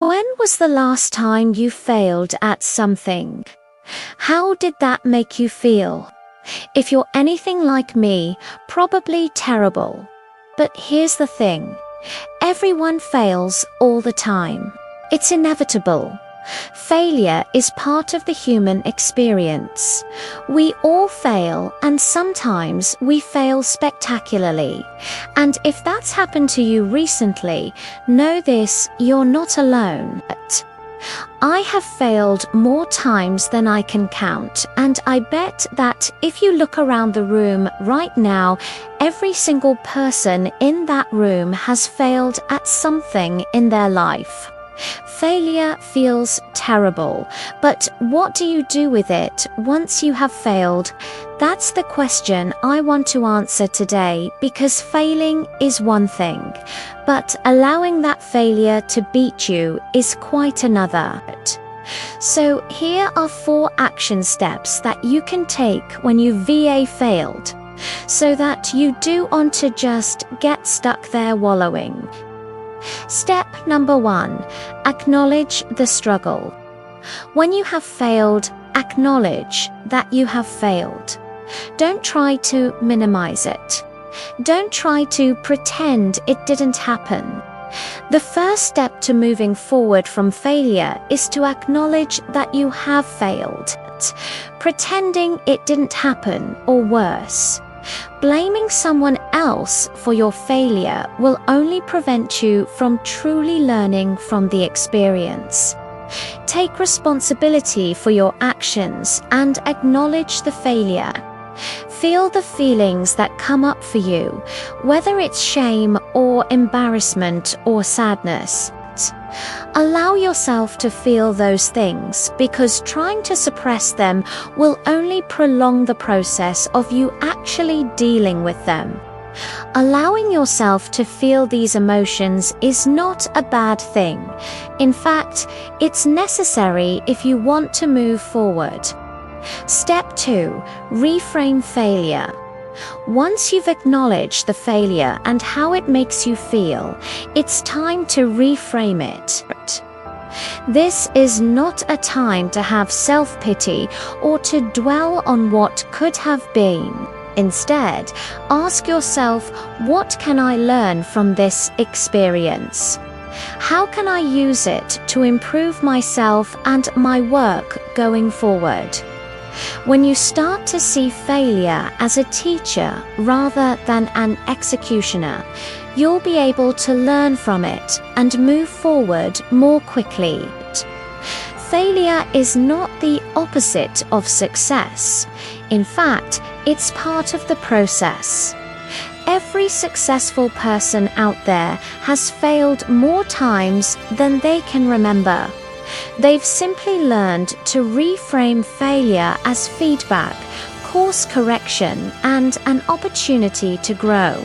When was the last time you failed at something? How did that make you feel? If you're anything like me, probably terrible. But here's the thing. Everyone fails all the time. It's inevitable. Failure is part of the human experience. We all fail, and sometimes we fail spectacularly. And if that's happened to you recently, know this, you're not alone. I have failed more times than I can count, and I bet that if you look around the room right now, every single person in that room has failed at something in their life. Failure feels terrible, but what do you do with it once you have failed? That's the question I want to answer today, because failing is one thing, but allowing that failure to beat you is quite another. So here are 4 action steps that you can take when you VA failed, so that you don't want to just get stuck there wallowing. Step number 1, acknowledge the struggle. When you have failed, acknowledge that you have failed. Don't try to minimize it. Don't try to pretend it didn't happen. The first step to moving forward from failure is to acknowledge that you have failed. Pretending it didn't happen, or worse, blaming someone else for your failure will only prevent you from truly learning from the experience. Take responsibility for your actions and acknowledge the failure. Feel the feelings that come up for you, whether it's shame or embarrassment or sadness. Allow yourself to feel those things, because trying to suppress them will only prolong the process of you actually dealing with them. Allowing yourself to feel these emotions is not a bad thing. In fact, it's necessary if you want to move forward. Step 2, reframe failure. Once you've acknowledged the failure and how it makes you feel, it's time to reframe it. This is not a time to have self-pity or to dwell on what could have been. Instead, ask yourself, what can I learn from this experience? How can I use it to improve myself and my work going forward? When you start to see failure as a teacher rather than an executioner, you'll be able to learn from it and move forward more quickly. Failure is not the opposite of success. In fact, it's part of the process. Every successful person out there has failed more times than they can remember. They've simply learned to reframe failure as feedback, course correction, and an opportunity to grow.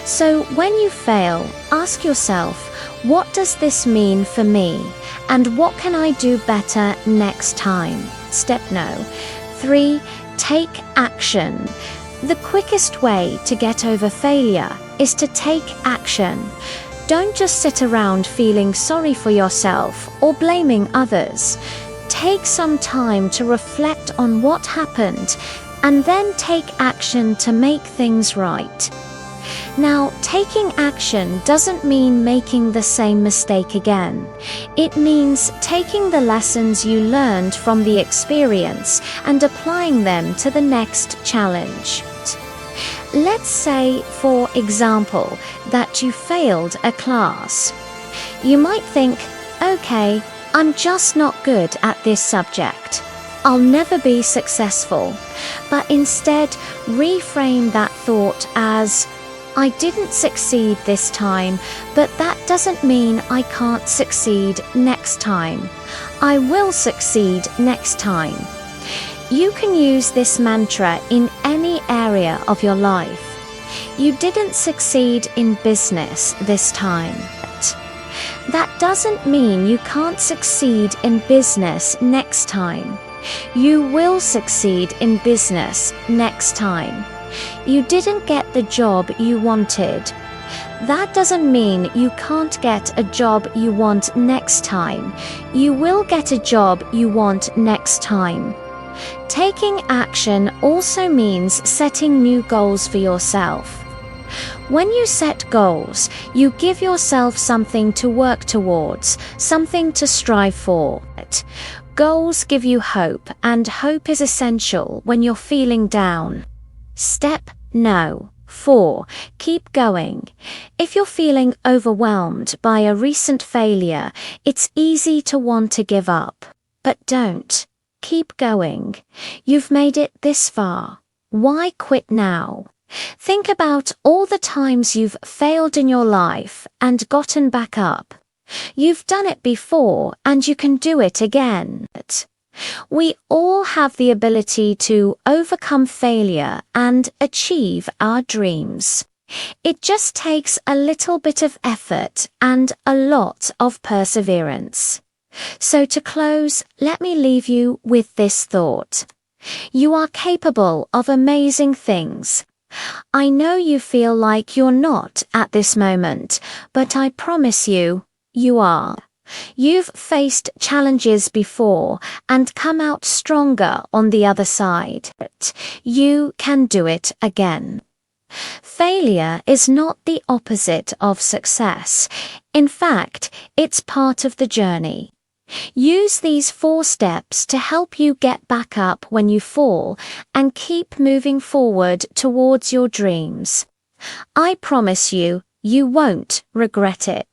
So when you fail, ask yourself, what does this mean for me? And what can I do better next time? Step 3, take action. The quickest way to get over failure is to take action. Don't just sit around feeling sorry for yourself or blaming others. Take some time to reflect on what happened and then take action to make things right. Now, taking action doesn't mean making the same mistake again. It means taking the lessons you learned from the experience and applying them to the next challenge. Let's say, for example, that you failed a class. You might think, okay, I'm just not good at this subject. I'll never be successful. But instead, reframe that thought as, I didn't succeed this time, but that doesn't mean I can't succeed next time. I will succeed next time. You can use this mantra in any area of your life. You didn't succeed in business this time. That doesn't mean you can't succeed in business next time. You will succeed in business next time. You didn't get the job you wanted. That doesn't mean you can't get a job you want next time. You will get a job you want next time. Taking action also means setting new goals for yourself. When you set goals, you give yourself something to work towards, something to strive for. Goals give you hope, and hope is essential when you're feeling down. Step no. 4. Keep going. If you're feeling overwhelmed by a recent failure, it's easy to want to give up. But don't. Keep going. You've made it this far. Why quit now? Think about all the times you've failed in your life and gotten back up. You've done it before and you can do it again. We all have the ability to overcome failure and achieve our dreams. It just takes a little bit of effort and a lot of perseverance. So to close, let me leave you with this thought. You are capable of amazing things. I know you feel like you're not at this moment, but I promise you, you are. You've faced challenges before and come out stronger on the other side. You can do it again. Failure is not the opposite of success. In fact, it's part of the journey. Use these 4 steps to help you get back up when you fall and keep moving forward towards your dreams. I promise you, you won't regret it.